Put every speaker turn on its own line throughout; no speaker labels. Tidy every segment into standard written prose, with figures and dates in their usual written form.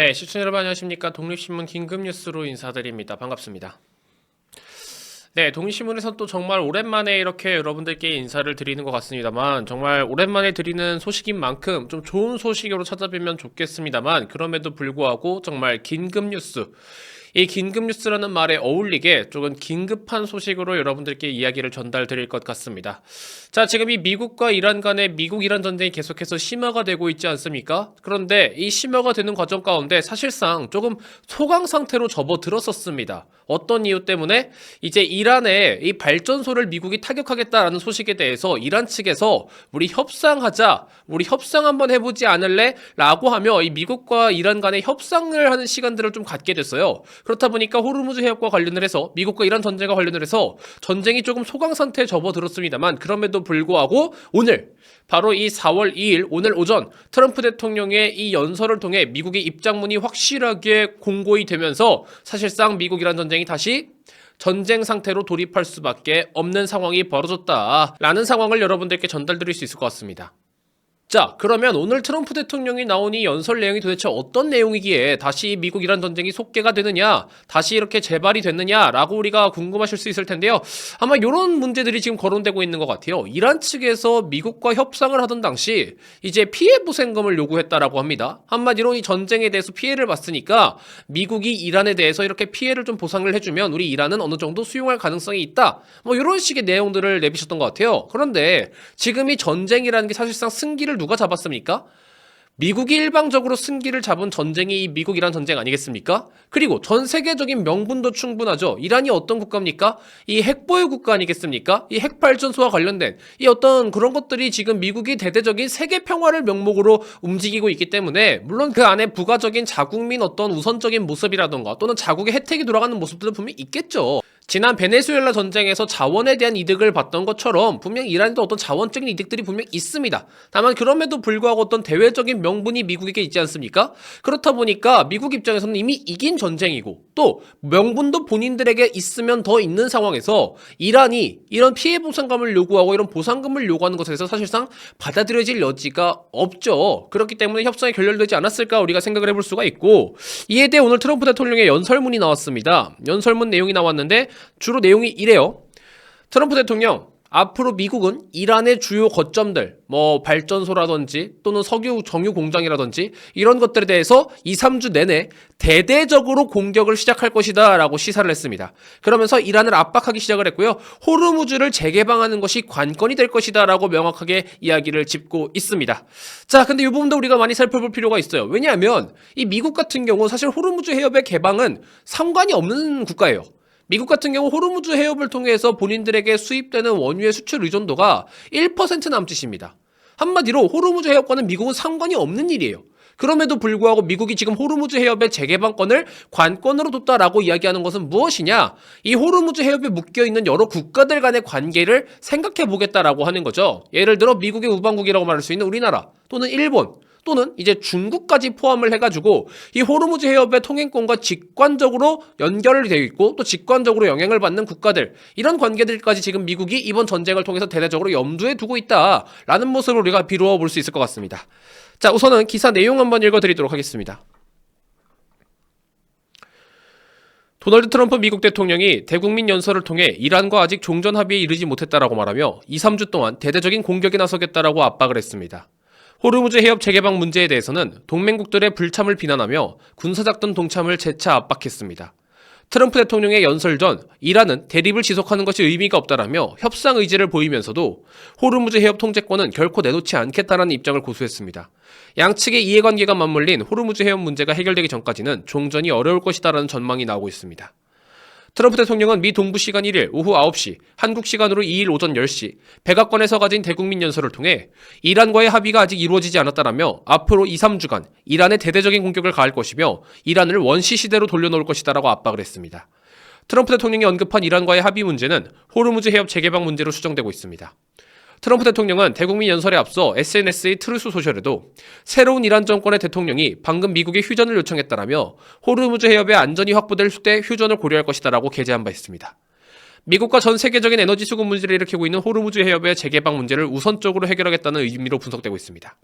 네, 시청자 여러분 안녕하십니까. 독립신문 긴급뉴스로 인사드립니다. 반갑습니다. 네, 독립신문에서 또 정말 오랜만에 이렇게 여러분들께 인사를 드리는 것 같습니다만, 정말 오랜만에 드리는 소식인 만큼 좀 좋은 소식으로 찾아뵈면 좋겠습니다만, 그럼에도 불구하고 정말 긴급뉴스, 이 긴급뉴스라는 말에 어울리게 조금 긴급한 소식으로 여러분들께 이야기를 전달드릴 것 같습니다. 자, 지금 이 미국과 이란 간의 미국-이란 전쟁이 계속해서 심화가 되고 있지 않습니까? 그런데 이 심화가 되는 과정 가운데 사실상 조금 소강 상태로 접어들었었습니다. 어떤 이유 때문에? 이제 이란의 이 발전소를 미국이 타격하겠다라는 소식에 대해서 이란 측에서 우리 협상하자, 우리 협상 한번 해보지 않을래? 라고 하며 이 미국과 이란 간의 협상을 하는 시간들을 좀 갖게 됐어요. 그렇다 보니까 호르무즈 해협과 관련을 해서 미국과 이란 전쟁과 관련을 해서 전쟁이 조금 소강 상태에 접어들었습니다만 그럼에도 불구하고 오늘 바로 이 4월 2일 오늘 오전 트럼프 대통령의 이 연설을 통해 미국의 입장문이 확실하게 공고히 되면서 사실상 미국-이란 전쟁이 다시 전쟁 상태로 돌입할 수밖에 없는 상황이 벌어졌다라는 상황을 여러분들께 전달드릴 수 있을 것 같습니다. 자, 그러면 오늘 트럼프 대통령이 나온 이 연설 내용이 도대체 어떤 내용이기에 다시 미국-이란 전쟁이 속개가 되느냐, 다시 이렇게 재발이 됐느냐라고 우리가 궁금하실 수 있을 텐데요. 아마 이런 문제들이 지금 거론되고 있는 것 같아요. 이란 측에서 미국과 협상을 하던 당시 이제 피해 보상금을 요구했다라고 합니다. 한마디로 이 전쟁에 대해서 피해를 봤으니까 미국이 이란에 대해서 이렇게 피해를 좀 보상을 해주면 우리 이란은 어느 정도 수용할 가능성이 있다. 뭐 이런 식의 내용들을 내비쳤던 것 같아요. 그런데 지금 이 전쟁이라는 게 사실상 승기를 누가 잡았습니까? 미국이 일방적으로 승기를 잡은 전쟁이 이 미국-이란 전쟁 아니겠습니까? 그리고 전 세계적인 명분도 충분하죠. 이란이 어떤 국가입니까? 이 핵보유 국가 아니겠습니까? 이 핵발전소와 관련된 이 어떤 그런 것들이 지금 미국이 대대적인 세계 평화를 명목으로 움직이고 있기 때문에 물론 그 안에 부가적인 자국민 어떤 우선적인 모습이라던가 또는 자국의 혜택이 돌아가는 모습들은 분명히 있겠죠. 지난 베네수엘라 전쟁에서 자원에 대한 이득을 봤던 것처럼 분명 이란에도 어떤 자원적인 이득들이 분명 있습니다. 다만 그럼에도 불구하고 어떤 대외적인 명분이 미국에게 있지 않습니까? 그렇다 보니까 미국 입장에서는 이미 이긴 전쟁이고 또 명분도 본인들에게 있으면 더 있는 상황에서 이란이 이런 피해 보상금을 요구하고 이런 보상금을 요구하는 것에 대해서 사실상 받아들여질 여지가 없죠. 그렇기 때문에 협상이 결렬되지 않았을까 우리가 생각을 해볼 수가 있고 이에 대해 오늘 트럼프 대통령의 연설문이 나왔습니다. 연설문 내용이 나왔는데 주로 내용이 이래요. 트럼프 대통령, 앞으로 미국은 이란의 주요 거점들, 뭐 발전소라든지 또는 석유 정유 공장이라든지 이런 것들에 대해서 2, 3주 내내 대대적으로 공격을 시작할 것이다 라고 시사를 했습니다. 그러면서 이란을 압박하기 시작을 했고요. 호르무즈를 재개방하는 것이 관건이 될 것이다 라고 명확하게 이야기를 짚고 있습니다. 자, 근데 이 부분도 우리가 많이 살펴볼 필요가 있어요. 왜냐하면 이 미국 같은 경우 사실 호르무즈 해협의 개방은 상관이 없는 국가예요. 미국 같은 경우 호르무즈 해협을 통해서 본인들에게 수입되는 원유의 수출 의존도가 1% 남짓입니다. 한마디로 호르무즈 해협과는 미국은 상관이 없는 일이에요. 그럼에도 불구하고 미국이 지금 호르무즈 해협의 재개방권을 관건으로 뒀다라고 이야기하는 것은 무엇이냐? 이 호르무즈 해협에 묶여있는 여러 국가들 간의 관계를 생각해 보겠다라고 하는 거죠. 예를 들어 미국의 우방국이라고 말할 수 있는 우리나라 또는 일본 또는 이제 중국까지 포함을 해가지고 이 호르무즈 해협의 통행권과 직관적으로 연결이 되어 있고 또 직관적으로 영향을 받는 국가들 이런 관계들까지 지금 미국이 이번 전쟁을 통해서 대대적으로 염두에 두고 있다라는 모습을 우리가 비루어 볼 수 있을 것 같습니다. 자, 우선은 기사 내용 한번 읽어드리도록 하겠습니다. 도널드 트럼프 미국 대통령이 대국민 연설을 통해 이란과 아직 종전 합의에 이르지 못했다라고 말하며 2, 3주 동안 대대적인 공격에 나서겠다라고 압박을 했습니다. 호르무즈 해협 재개방 문제에 대해서는 동맹국들의 불참을 비난하며 군사작전 동참을 재차 압박했습니다. 트럼프 대통령의 연설 전 이란은 대립을 지속하는 것이 의미가 없다라며 협상 의지를 보이면서도 호르무즈 해협 통제권은 결코 내놓지 않겠다라는 입장을 고수했습니다. 양측의 이해관계가 맞물린 호르무즈 해협 문제가 해결되기 전까지는 종전이 어려울 것이다라는 전망이 나오고 있습니다. 트럼프 대통령은 미 동부 시간 1일 오후 9시, 한국 시간으로 2일 오전 10시 백악관에서 가진 대국민 연설을 통해 이란과의 합의가 아직 이루어지지 않았다라며 앞으로 2, 3주간 이란에 대대적인 공격을 가할 것이며 이란을 원시 시대로 돌려놓을 것이다라고 압박을 했습니다. 트럼프 대통령이 언급한 이란과의 합의 문제는 호르무즈 해협 재개방 문제로 추정되고 있습니다. 트럼프 대통령은 대국민 연설에 앞서 SNS의 트루스 소셜에도 새로운 이란 정권의 대통령이 방금 미국에 휴전을 요청했다라며 호르무즈 해협의 안전이 확보될 때 휴전을 고려할 것이다라고 게재한 바 있습니다. 미국과 전 세계적인 에너지 수급 문제를 일으키고 있는 호르무즈 해협의 재개방 문제를 우선적으로 해결하겠다는 의미로 분석되고 있습니다.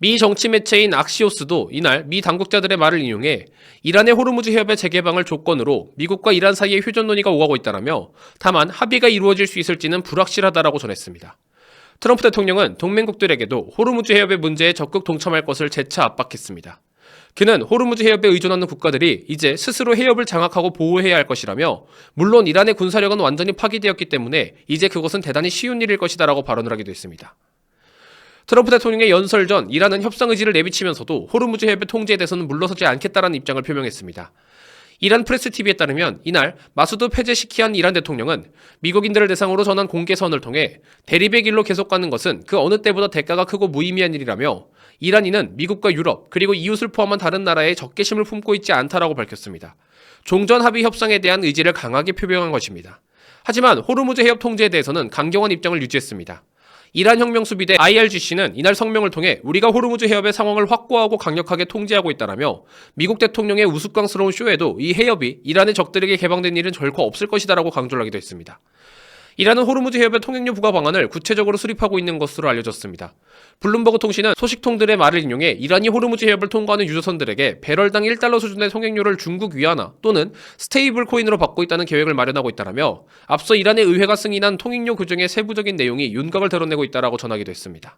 미 정치 매체인 악시오스도 이날 미 당국자들의 말을 인용해 이란의 호르무즈 해협의 재개방을 조건으로 미국과 이란 사이의 휴전 논의가 오가고 있다라며 다만 합의가 이루어질 수 있을지는 불확실하다라고 전했습니다. 트럼프 대통령은 동맹국들에게도 호르무즈 해협의 문제에 적극 동참할 것을 재차 압박했습니다. 그는 호르무즈 해협에 의존하는 국가들이 이제 스스로 해협을 장악하고 보호해야 할 것이라며 물론 이란의 군사력은 완전히 파기되었기 때문에 이제 그것은 대단히 쉬운 일일 것이다라고 발언을 하기도 했습니다. 트럼프 대통령의 연설 전 이란은 협상 의지를 내비치면서도 호르무즈 해협의 통제에 대해서는 물러서지 않겠다라는 입장을 표명했습니다. 이란 프레스TV에 따르면 이날 마수드 페제시키안 이란 대통령은 미국인들을 대상으로 전한 공개선을 통해 대립의 길로 계속 가는 것은 그 어느 때보다 대가가 크고 무의미한 일이라며 이란인은 미국과 유럽 그리고 이웃을 포함한 다른 나라에 적개심을 품고 있지 않다라고 밝혔습니다. 종전 합의 협상에 대한 의지를 강하게 표명한 것입니다. 하지만 호르무즈 해협 통제에 대해서는 강경한 입장을 유지했습니다. 이란 혁명수비대 IRGC는 이날 성명을 통해 우리가 호르무즈 해협의 상황을 확고하고 강력하게 통제하고 있다라며 미국 대통령의 우스꽝스러운 쇼에도 이 해협이 이란의 적들에게 개방된 일은 결코 없을 것이다라고 강조를 하기도 했습니다. 이란은 호르무즈 해협의 통행료 부과 방안을 구체적으로 수립하고 있는 것으로 알려졌습니다. 블룸버그 통신은 소식통들의 말을 인용해 이란이 호르무즈 해협을 통과하는 유조선들에게 배럴당 1달러 수준의 통행료를 중국 위안화 또는 스테이블 코인으로 받고 있다는 계획을 마련하고 있다라며 앞서 이란의 의회가 승인한 통행료 규정의 세부적인 내용이 윤곽을 드러내고 있다라고 전하기도 했습니다.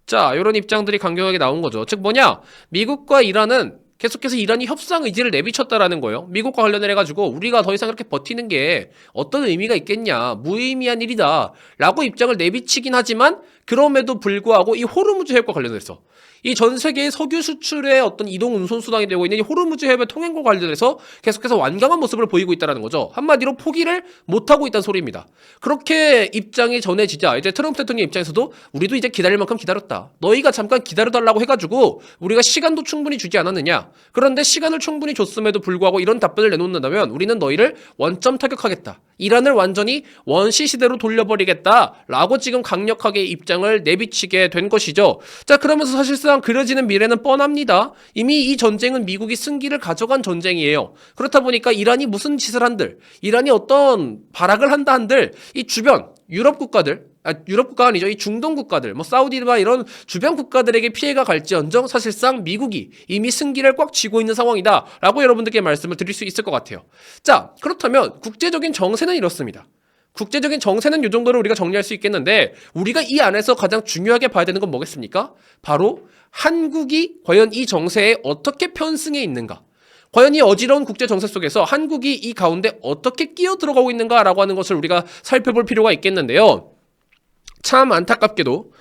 자, 이런 입장들이 강경하게 나온 거죠. 즉 뭐냐? 미국과 이란은 계속해서 이란이 협상 의지를 내비쳤다라는 거예요. 미국과 관련해가지고 우리가 더 이상 그렇게 버티는 게 어떤 의미가 있겠냐, 무의미한 일이다 라고 입장을 내비치긴 하지만 그럼에도 불구하고 이 호르무즈 해협과 관련해서 이 전 세계의 석유 수출의 어떤 이동 운송 수단이 되고 있는 이 호르무즈 해협의 통행과 관련해서 계속해서 완강한 모습을 보이고 있다는 거죠. 한마디로 포기를 못하고 있다는 소리입니다. 그렇게 입장이 전해지자 이제 트럼프 대통령 입장에서도 우리도 이제 기다릴 만큼 기다렸다. 너희가 잠깐 기다려달라고 해가지고 우리가 시간도 충분히 주지 않았느냐. 그런데 시간을 충분히 줬음에도 불구하고 이런 답변을 내놓는다면 우리는 너희를 원점 타격하겠다. 이란을 완전히 원시 시대로 돌려버리겠다라고 지금 강력하게 입장을 내비치게 된 것이죠. 자, 그러면서 사실상 그려지는 미래는 뻔합니다. 이미 이 전쟁은 미국이 승기를 가져간 전쟁이에요. 그렇다 보니까 이란이 무슨 짓을 한들, 이란이 어떤 발악을 한다 한들 이 주변 유럽 국가들, 유럽 국가가 아니죠. 이 중동 국가들, 사우디나 이런 주변 국가들에게 피해가 갈지언정 사실상 미국이 이미 승기를 꽉 쥐고 있는 상황이다 라고 여러분들께 말씀을 드릴 수 있을 것 같아요. 자, 그렇다면 국제적인 정세는 이렇습니다. 국제적인 정세는 이 정도로 우리가 정리할 수 있겠는데 우리가 이 안에서 가장 중요하게 봐야 되는 건 뭐겠습니까? 바로 한국이 과연 이 정세에 어떻게 편승해 있는가? 과연 이 어지러운 국제 정세 속에서 한국이 이 가운데 어떻게 끼어 들어가고 있는가라고 하는 것을 우리가 살펴볼 필요가 있겠는데요. 참 안타깝게도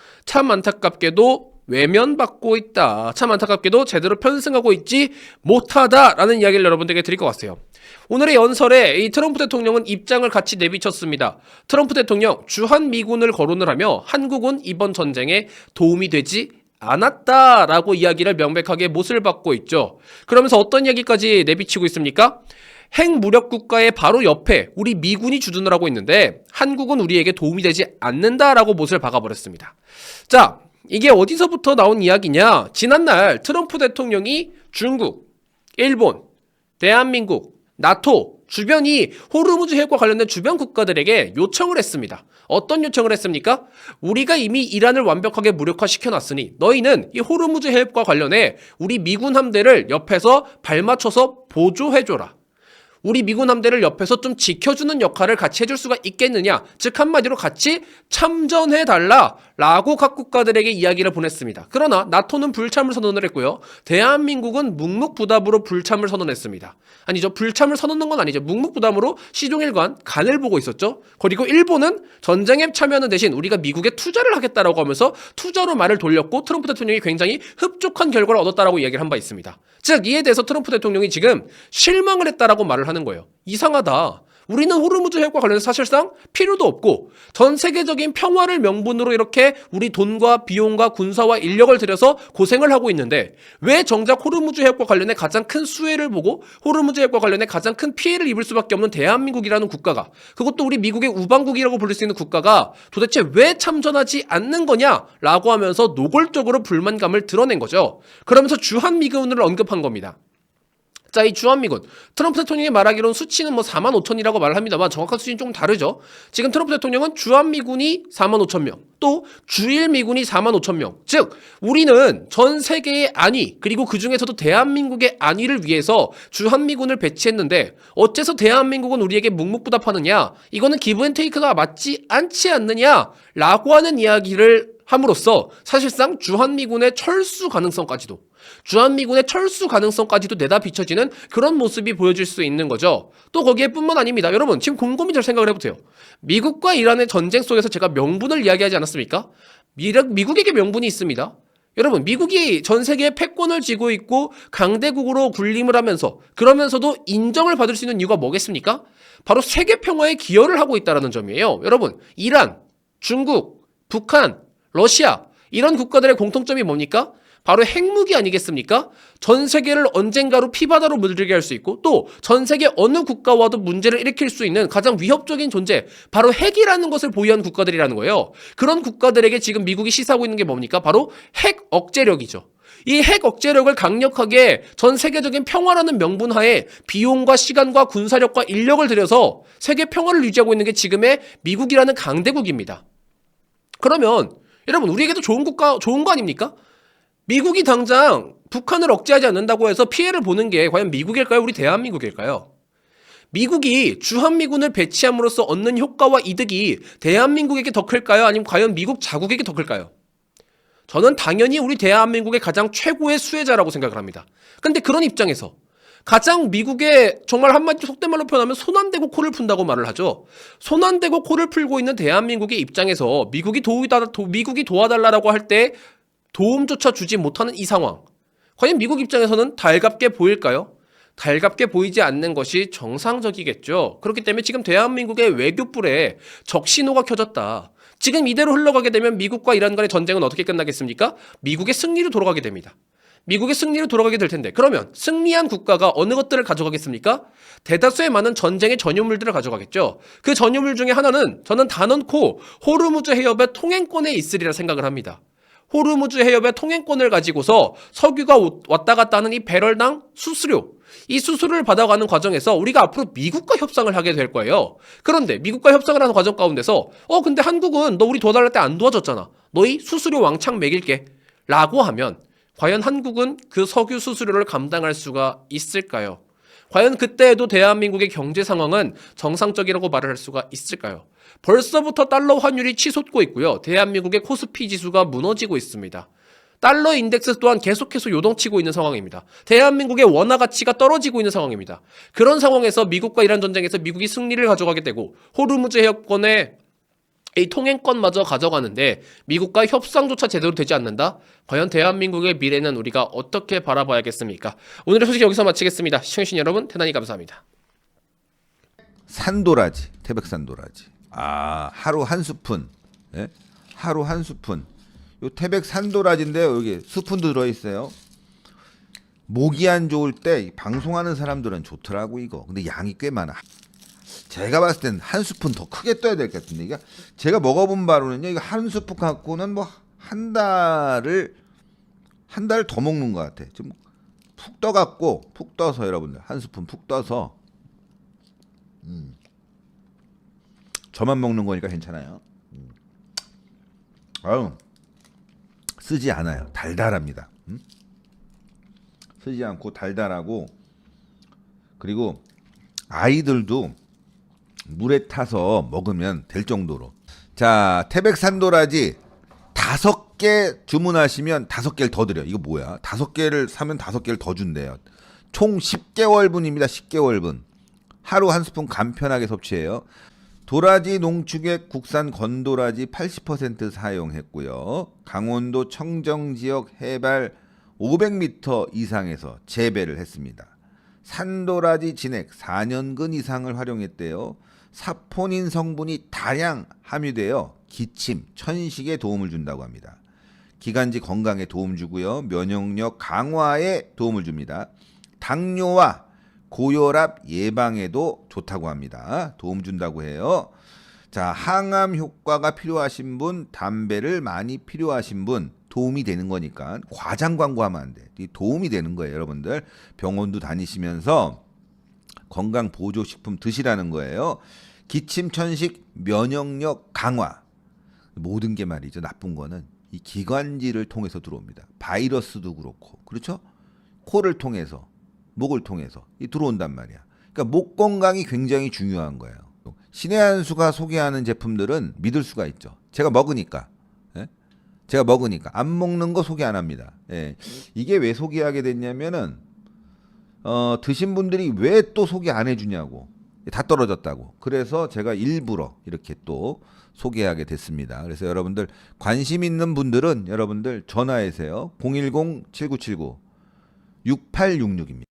외면받고 있다. 참 안타깝게도 제대로 편승하고 있지 못하다라는 이야기를 여러분들에게 드릴 것 같아요. 오늘의 연설에 이 트럼프 대통령은 입장을 같이 내비쳤습니다. 트럼프 대통령 주한 미군을 거론을 하며 한국은 이번 전쟁에 도움이 되지 않았다라고 이야기를 명백하게 못을 받고 있죠. 그러면서 어떤 이야기까지 내비치고 있습니까? 핵무력 국가의 바로 옆에 우리 미군이 주둔을 하고 있는데 한국은 우리에게 도움이 되지 않는다라고 못을 박아버렸습니다. 자, 이게 어디서부터 나온 이야기냐? 지난날 트럼프 대통령이 중국, 일본, 대한민국, 나토, 주변이 호르무즈 해협과 관련된 주변 국가들에게 요청을 했습니다. 어떤 요청을 했습니까? 우리가 이미 이란을 완벽하게 무력화시켜놨으니 너희는 이 호르무즈 해협과 관련해 우리 미군 함대를 옆에서 발맞춰서 보조해줘라. 우리 미군 함대를 옆에서 좀 지켜주는 역할을 같이 해줄 수가 있겠느냐? 즉 한마디로 같이 참전해달라 라고 각 국가들에게 이야기를 보냈습니다. 그러나 나토는 불참을 선언을 했고요. 대한민국은 묵묵부답으로 불참을 선언했습니다. 아니죠. 불참을 선언한 건 아니죠. 묵묵부답으로 시종일관 간을 보고 있었죠. 그리고 일본은 전쟁에 참여하는 대신 우리가 미국에 투자를 하겠다라고 하면서 투자로 말을 돌렸고 트럼프 대통령이 굉장히 흡족한 결과를 얻었다라고 이야기를 한 바 있습니다. 즉 이에 대해서 트럼프 대통령이 지금 실망을 했다라고 말을 하는 거예요. 이상하다. 우리는 호르무즈 해협과 관련해서 사실상 필요도 없고 전 세계적인 평화를 명분으로 이렇게 우리 돈과 비용과 군사와 인력을 들여서 고생을 하고 있는데 왜 정작 호르무즈 해협과 관련해 가장 큰 수혜를 보고 호르무즈 해협과 관련해 가장 큰 피해를 입을 수밖에 없는 대한민국이라는 국가가 그것도 우리 미국의 우방국이라고 부를 수 있는 국가가 도대체 왜 참전하지 않는 거냐라고 하면서 노골적으로 불만감을 드러낸 거죠. 그러면서 주한미군을 언급한 겁니다. 자, 이 주한미군. 트럼프 대통령이 말하기로는 수치는 뭐 4만 5천이라고 말을 합니다만 정확한 수치는 조금 다르죠. 지금 트럼프 대통령은 주한미군이 4만 5천 명, 또 주일미군이 4만 5천 명. 즉, 우리는 전 세계의 안위, 그리고 그 중에서도 대한민국의 안위를 위해서 주한미군을 배치했는데 어째서 대한민국은 우리에게 묵묵부답하느냐? 이거는 기브앤테이크가 맞지 않지 않느냐라고 하는 이야기를 함으로써 사실상 주한미군의 철수 가능성까지도 내다 비춰지는 그런 모습이 보여질 수 있는 거죠. 또 거기에 뿐만 아닙니다. 여러분, 지금 곰곰이 잘 생각을 해보세요. 미국과 이란의 전쟁 속에서 제가 명분을 이야기하지 않았습니까? 미국에게 명분이 있습니다. 여러분, 미국이 전 세계의 패권을 쥐고 있고 강대국으로 군림을 하면서 그러면서도 인정을 받을 수 있는 이유가 뭐겠습니까? 바로 세계 평화에 기여를 하고 있다는 점이에요. 여러분, 이란, 중국, 북한, 러시아 이런 국가들의 공통점이 뭡니까? 바로 핵무기 아니겠습니까? 전 세계를 언젠가로 피바다로 물들게 할 수 있고 또 전 세계 어느 국가와도 문제를 일으킬 수 있는 가장 위협적인 존재 바로 핵이라는 것을 보유한 국가들이라는 거예요. 그런 국가들에게 지금 미국이 시사하고 있는 게 뭡니까? 바로 핵 억제력이죠. 이 핵 억제력을 강력하게 전 세계적인 평화라는 명분하에 비용과 시간과 군사력과 인력을 들여서 세계 평화를 유지하고 있는 게 지금의 미국이라는 강대국입니다. 그러면 여러분, 우리에게도 좋은 거 아닙니까? 미국이 당장 북한을 억제하지 않는다고 해서 피해를 보는 게 과연 미국일까요? 우리 대한민국일까요? 미국이 주한미군을 배치함으로써 얻는 효과와 이득이 대한민국에게 더 클까요? 아니면 과연 미국 자국에게 더 클까요? 저는 당연히 우리 대한민국의 가장 최고의 수혜자라고 생각을 합니다. 근데 그런 입장에서 가장 미국의 정말 한마디 속된 말로 표현하면 손 안 대고 코를 푼다고 말을 하죠. 손 안 대고 코를 풀고 있는 대한민국의 입장에서 미국이 도와달라고 할 때 도움조차 주지 못하는 이 상황. 과연 미국 입장에서는 달갑게 보일까요? 달갑게 보이지 않는 것이 정상적이겠죠. 그렇기 때문에 지금 대한민국의 외교불에 적신호가 켜졌다. 지금 이대로 흘러가게 되면 미국과 이란 간의 전쟁은 어떻게 끝나겠습니까? 미국의 승리로 돌아가게 됩니다. 미국의 승리로 돌아가게 될 텐데 그러면 승리한 국가가 어느 것들을 가져가겠습니까? 대다수의 많은 전쟁의 전유물들을 가져가겠죠. 그 전유물 중에 하나는 저는 단언코 호르무즈 해협의 통행권에 있으리라 생각을 합니다. 호르무즈 해협의 통행권을 가지고서 석유가 왔다 갔다 하는 이 배럴당 수수료, 이 수수료를 받아가는 과정에서 우리가 앞으로 미국과 협상을 하게 될 거예요. 그런데 미국과 협상을 하는 과정 가운데서 근데 한국은 너 우리 도와달랄 때 안 도와줬잖아. 너희 수수료 왕창 매길게 라고 하면 과연 한국은 그 석유 수수료를 감당할 수가 있을까요? 과연 그때에도 대한민국의 경제 상황은 정상적이라고 말을 할 수가 있을까요? 벌써부터 달러 환율이 치솟고 있고요. 대한민국의 코스피 지수가 무너지고 있습니다. 달러 인덱스 또한 계속해서 요동치고 있는 상황입니다. 대한민국의 원화 가치가 떨어지고 있는 상황입니다. 그런 상황에서 미국과 이란 전쟁에서 미국이 승리를 가져가게 되고 호르무즈 해협권의 이 통행권마저 가져가는데 미국과 협상조차 제대로 되지 않는다? 과연 대한민국의 미래는 우리가 어떻게 바라봐야겠습니까? 오늘의 소식 여기서 마치겠습니다. 시청해주신 여러분 대단히 감사합니다.
산도라지, 태백산도라지. 하루 한 스푼. 예? 하루 한 스푼. 요 태백산도라지인데요. 여기 스푼도 들어있어요. 목이 안 좋을 때 방송하는 사람들은 좋더라고 이거. 근데 양이 꽤 많아. 제가 봤을 땐 한 스푼 더 크게 떠야 될 것 같은데 이게 제가 먹어본 바로는요. 이거 한 스푼 갖고는 뭐 한 달을 더 먹는 것 같아. 좀 푹 떠갖고 푹 떠서 여러분들 한 스푼 푹 떠서 저만 먹는 거니까 괜찮아요. 쓰지 않아요. 달달합니다. 쓰지 않고 달달하고 그리고 아이들도 물에 타서 먹으면 될 정도로. 자, 태백산도라지 5개 주문하시면 5개를 더 드려요. 이거 뭐야? 5개를 사면 5개를 더 준대요. 총 10개월분입니다. 10개월분. 하루 한 스푼 간편하게 섭취해요. 도라지 농축액 국산 건도라지 80% 사용했고요. 강원도 청정지역 해발 500m 이상에서 재배를 했습니다. 산도라지 진액 4년근 이상을 활용했대요. 사포닌 성분이 다량 함유되어 기침, 천식에 도움을 준다고 합니다. 기관지 건강에 도움 주고요. 면역력 강화에 도움을 줍니다. 당뇨와 고혈압 예방에도 좋다고 합니다. 도움 준다고 해요. 자, 항암 효과가 필요하신 분, 담배를 많이 필요하신 분, 도움이 되는 거니까 과장 광고하면 안 돼. 이 도움이 되는 거예요, 여러분들. 병원도 다니시면서 건강 보조 식품 드시라는 거예요. 기침 천식 면역력 강화. 모든 게 말이죠. 나쁜 거는 이 기관지를 통해서 들어옵니다. 바이러스도 그렇고. 그렇죠? 코를 통해서, 목을 통해서 이 들어온단 말이야. 그러니까 목 건강이 굉장히 중요한 거예요. 신의 한 수가 소개하는 제품들은 믿을 수가 있죠. 제가 먹으니까. 예? 제가 먹으니까 안 먹는 거 소개 안 합니다. 예. 이게 왜 소개하게 됐냐면은 드신 분들이 왜 또 소개 안 해주냐고. 다 떨어졌다고. 그래서 제가 일부러 이렇게 또 소개하게 됐습니다. 그래서 여러분들 관심 있는 분들은 여러분들 전화하세요. 010-7979-6866입니다.